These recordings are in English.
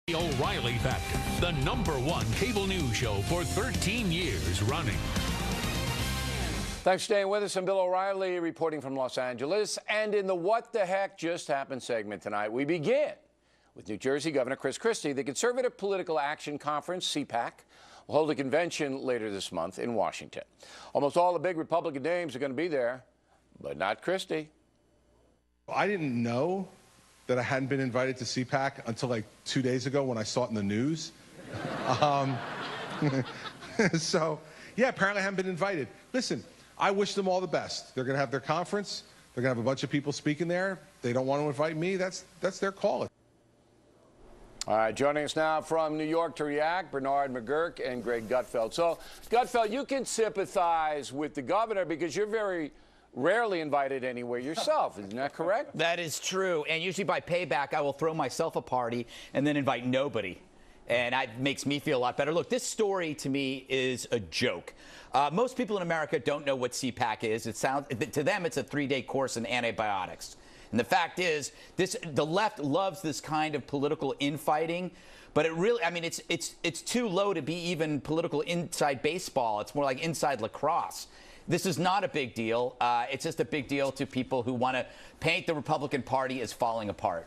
The O'Reilly Factor, the #1 cable news show for 13 years running. Thanks for staying with us. I'm Bill O'Reilly reporting from Los Angeles. And in the What the Heck Just Happened segment tonight, we begin with New Jersey Governor Christie. The Conservative Political Action Conference, CPAC, will hold a convention later this month in Washington. Almost all the big Republican names are going to be there, but not Christie. I didn't know that I hadn't been invited to CPAC until like 2 days ago when I saw it in the news. So, yeah, apparently I haven't been invited. Listen, I wish them all the best. They're going to have their conference. They're going to have a bunch of people speaking there. They don't want to invite me. That's their call. All right, joining us now from New York to react, Bernard McGuirk and Greg Guteld. So, Guteld, you can sympathize with the governor because you're very rarely invited anywhere yourself. Isn't that correct? That is true. And usually by payback, I will throw myself a party and then invite nobody. And that makes me feel a lot better. Look, this story to me is a joke. Most people in America don't know what CPAC is. To them, it's a 3-day course in antibiotics. And the fact is, the left loves this kind of political infighting. But it really, I mean, it's too low to be even political inside baseball. It's more like inside lacrosse. This is not a big deal. It's just a big deal to people who want to paint the Republican Party as falling apart.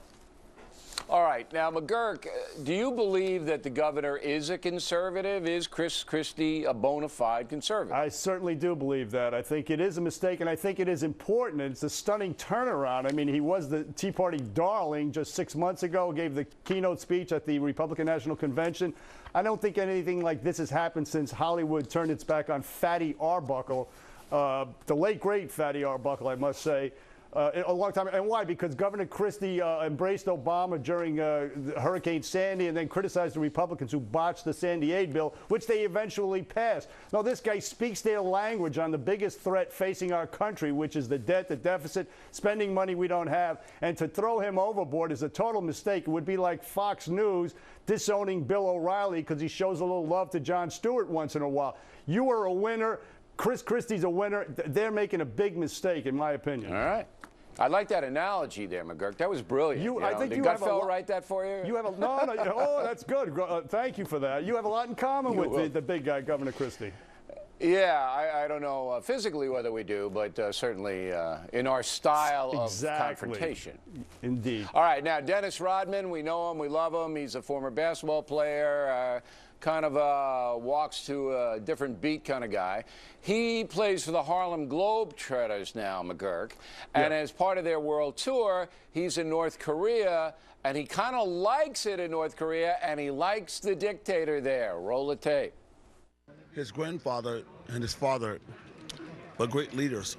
All right. Now, McGuirk, do you believe that the governor is a conservative? Is Christie a bona fide conservative? I certainly do believe that. I think it is a mistake, and I think it is important. It's a stunning turnaround. I mean, he was the Tea Party darling just 6 months ago, gave the keynote speech at the Republican National Convention. I don't think anything like this has happened since Hollywood turned its back on Fatty Arbuckle. The late, great Fatty Arbuckle, I must say, a long time. And why? Because Governor Christie embraced Obama during Hurricane Sandy and then criticized the Republicans who botched the Sandy Aid bill, which they eventually passed. Now, this guy speaks their language on the biggest threat facing our country, which is the debt, the deficit, spending money we don't have. And to throw him overboard is a total mistake. It would be like Fox News disowning Bill O'Reilly because he shows a little love to Jon Stewart once in a while. You are a winner. Christie's a winner. They're making a big mistake, in my opinion. All right. I like that analogy there, McGuirk. That was brilliant. I think did Gutfeld write that for you? You have a no. Oh, that's good. Thank you for that. You have a lot in common with the big guy, Governor Christie. Yeah, I don't know physically whether we do, but certainly in our style of confrontation. Indeed. All right, now Dennis Rodman, we know him, we love him. He's a former basketball player, kind of walks to a different beat kind of guy. He plays for the Harlem Globetrotters now, McGuirk, and as part of their world tour, he's in North Korea, and he kind of likes it in North Korea, and he likes the dictator there. Roll the tape. His grandfather and his father were great leaders,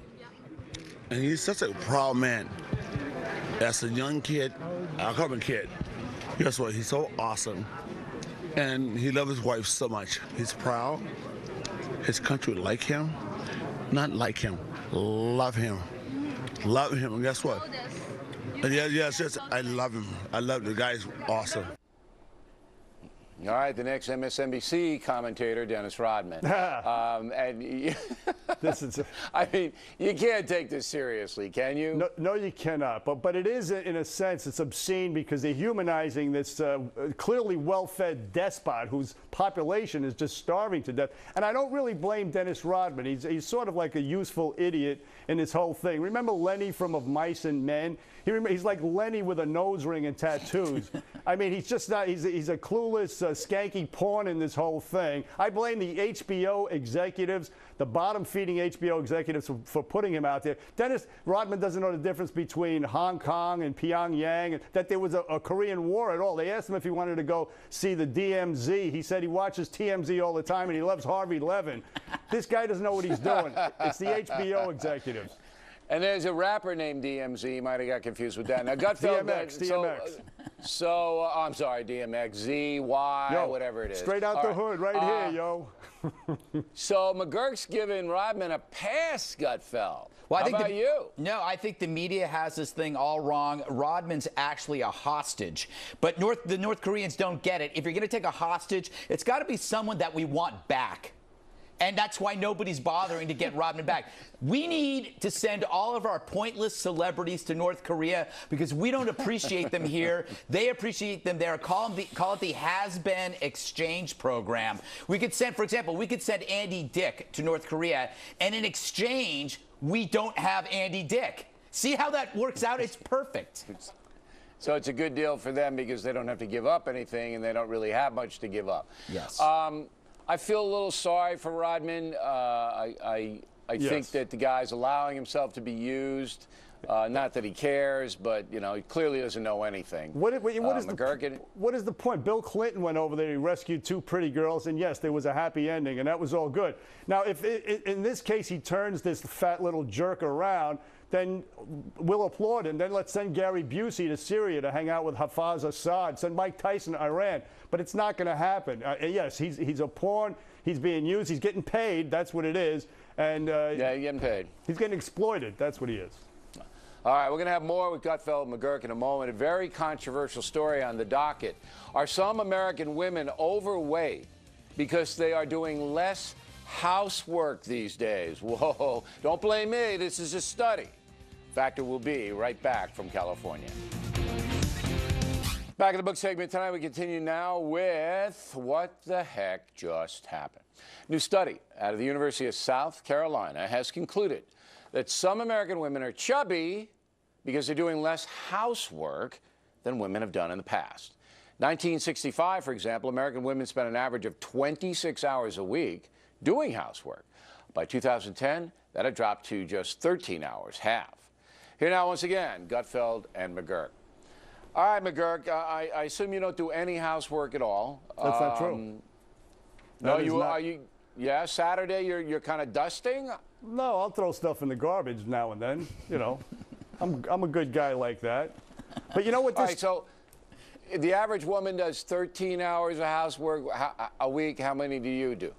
and he's such a proud man. As a young kid, a Cuban kid, guess what? He's so awesome, and he loves his wife so much. He's proud. His country like him, not like him, love him, love him. And guess what? Yes, I love him. I love the guy's awesome. All right, the next MSNBC commentator, Dennis Rodman. And I mean, you can't take this seriously, can you? No, you cannot. But it is, in a sense, it's obscene because they're humanizing this clearly well-fed despot whose population is just starving to death. And I don't really blame Dennis Rodman. He's sort of like a useful idiot in this whole thing. Remember Lenny from Of Mice and Men? He's like Lenny with a nose ring and tattoos. I mean, he's just not, he's a clueless, skanky pawn in this whole thing. I blame the HBO executives, the bottom-feeding HBO executives for putting him out there. Dennis Rodman doesn't know the difference between Hong Kong and Pyongyang, and that there was a Korean War at all. They asked him if he wanted to go see the DMZ. He said he watches TMZ all the time and he loves Harvey Levin. This guy doesn't know what he's doing. It's the HBO executives. And there's a rapper named DMZ. You might have got confused with that. Now, Gutfeld, DMX. So, I'm sorry, DMX, Z, Y, whatever it is. Straight out the hood right here, yo. So McGuirk's giving Rodman a pass, Gutfeld. Well, How about you? No, I think the media has this thing all wrong. Rodman's actually a hostage. But the North Koreans don't get it. If you're going to take a hostage, it's got to be someone that we want back. And that's why nobody's bothering to get Rodman back. We need to send all of our pointless celebrities to North Korea because we don't appreciate them here. They appreciate them there. Call it the has-been exchange program. We could send, for example, we could send Andy Dick to North Korea, and in exchange, we don't have Andy Dick. See how that works out? It's perfect. So it's a good deal for them because they don't have to give up anything, and they don't really have much to give up. Yes. I feel a little sorry for Rodman. I think that the guy's allowing himself to be used. Not that he cares, but, you know, he clearly doesn't know anything. What is the point? Bill Clinton went over there. He rescued 2 pretty girls, and yes, there was a happy ending, and that was all good. Now, if in this case he turns this fat little jerk around, then we'll applaud him. Then let's send Gary Busey to Syria to hang out with Hafez Assad. Send Mike Tyson to Iran. But it's not going to happen. Yes, he's a pawn. He's being used. He's getting paid. That's what it is. And yeah, he's getting paid. He's getting exploited. That's what he is. All right, we're going to have more with Guteld and McGuirk in a moment. A very controversial story on the docket. Are some American women overweight because they are doing less housework these days? Whoa, don't blame me. This is a study. Factor will be right back from California. Back in the book segment tonight, we continue now with What the Heck Just Happened. New study out of the University of South Carolina has concluded that some American women are chubby because they're doing less housework than women have done in the past. 1965, for example, American women spent an average of 26 hours a week doing housework. By 2010, that had dropped to just 13 hours, half. Here now, once again, Guteld and McGuirk. All right, McGuirk, I assume you don't do any housework at all. That's not true. No, are you? Yeah, Saturday you're kind of dusting. No, I'll throw stuff in the garbage now and then. You know, I'm a good guy like that. But you know what? All right, so the average woman does 13 hours of housework a week. How many do you do?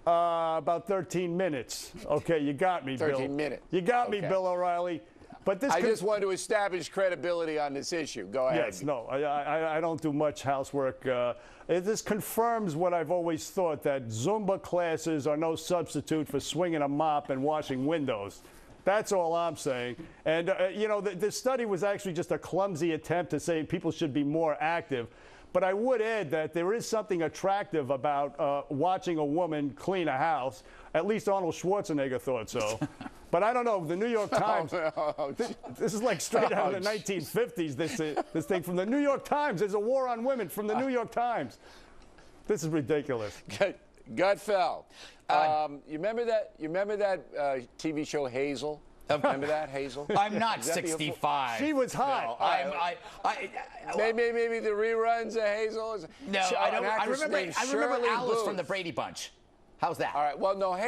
About 13 minutes. Okay, you got me, Bill. 13 minutes. You got me, Bill O'Reilly. But this I just wanted to establish credibility on this issue. Go ahead. Yes, no, I don't do much housework. This confirms what I've always thought, that Zumba classes are no substitute for swinging a mop and washing windows. That's all I'm saying. And, you know, the study was actually just a clumsy attempt to say people should be more active. But I would add that there is something attractive about watching a woman clean a house. At least Arnold Schwarzenegger thought so. But I don't know. The New York Times. This is like straight out of the 1950s. This thing from the New York Times. There's a war on women from the New York Times. This is ridiculous. Guteld. You remember that TV show Hazel? Remember that, Hazel? I'm not 65. She was hot. No, maybe the reruns of Hazel. No, I don't. I remember Alice from the Brady Bunch. How's that? All right. Well, no.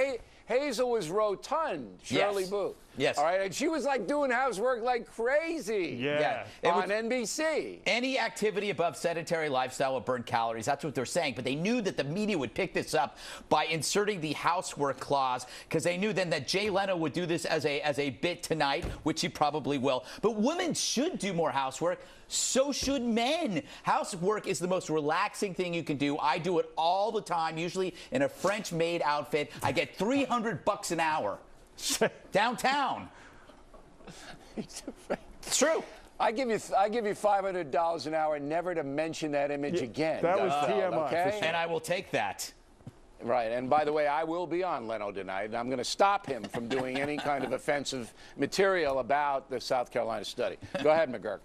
Hazel was rotund. Shirley Booth. Yes. All right. And she was like doing housework like crazy. Yeah. On NBC. Any activity above sedentary lifestyle will burn calories. That's what they're saying. But they knew that the media would pick this up by inserting the housework clause, because they knew then that Jay Leno would do this as a bit tonight, which he probably will. But women should do more housework. So should men. Housework is the most relaxing thing you can do. I do it all the time, usually in a French maid outfit. I get $300 an hour downtown. It's true. I give you $500 an hour, never to mention that image again. That was TMI. Okay? Sure. And I will take that. Right, and by the way, I will be on Leno tonight, and I'm going to stop him from doing any kind of offensive material about the South Carolina study. Go ahead, McGuirk.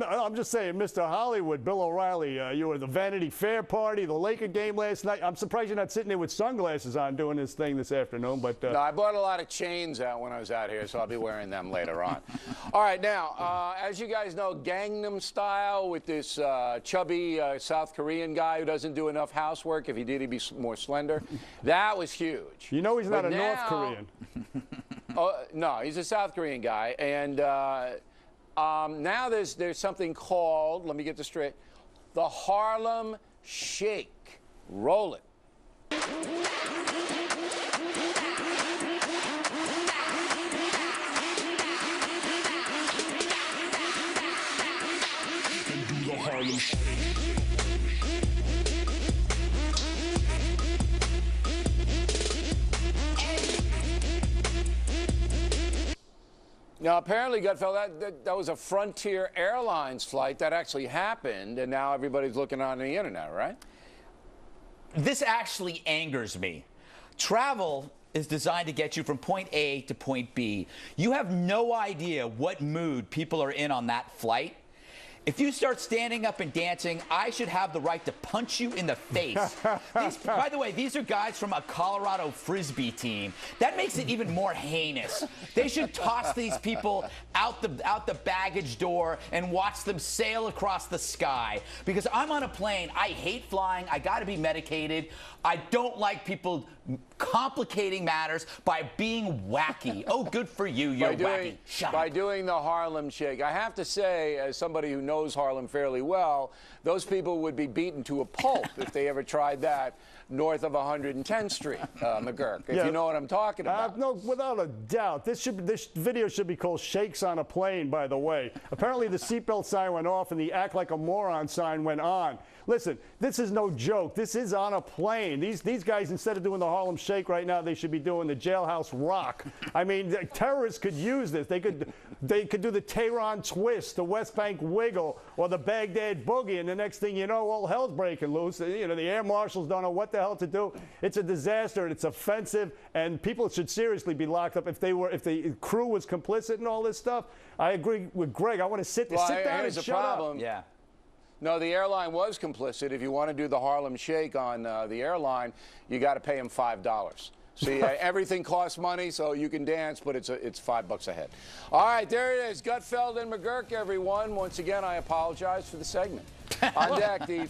I'm just saying, Mr. Hollywood, Bill O'Reilly, you were at the Vanity Fair party, the Laker game last night. I'm surprised you're not sitting there with sunglasses on doing this thing this afternoon. But no, I bought a lot of chains out when I was out here, so I'll be wearing them later on. All right, now, as you guys know, Gangnam Style with this chubby South Korean guy who doesn't do enough housework. If he did, he'd be more slender. That was huge. You know he's not a North Korean. No, he's a South Korean guy. And now there's something called, let me get this straight, the Harlem Shake. Roll it. The Harlem Shake. Now, apparently, Guteld, that was a Frontier Airlines flight that actually happened, and now everybody's looking on the internet, right? This actually angers me. Travel is designed to get you from point A to point B. You have no idea what mood people are in on that flight. If you start standing up and dancing, I should have the right to punch you in the face. By the way, these are guys from a Colorado Frisbee team. That makes it even more heinous. They should toss these people out the baggage door and watch them sail across the sky. Because I'm on a plane. I hate flying. I got to be medicated. I don't like people complicating matters by being wacky. Oh, good for you. You're wacky. Shut up. By doing the Harlem Shake. I have to say, as somebody who knows Harlem fairly well, those people would be beaten to a pulp if they ever tried that north of 110th Street, McGuirk, if you know what I'm talking about. No, without a doubt. This video should be called Shakes on a Plane, by the way. Apparently the seatbelt sign went off and the Act Like a Moron sign went on. Listen, this is no joke. This is on a plane. These guys, instead of doing the Harlem Shake right now, they should be doing the Jailhouse Rock. I mean, terrorists could use this. They could do the Tehran Twist, the West Bank Wiggle, or the Baghdad Boogie, and the next thing you know, all hell's breaking loose. You know, the air marshals don't know what the hell to do. It's a disaster, and it's offensive, and people should seriously be locked up if the crew was complicit in all this stuff. I agree with Greg. I want to sit down and shut up. Yeah. No, the airline was complicit. If you want to do the Harlem Shake on the airline, you got to pay them $5. See, everything costs money, so you can dance, but it's $5 a head. All right, there it is. Guteld and McGuirk, everyone. Once again, I apologize for the segment. On deck, the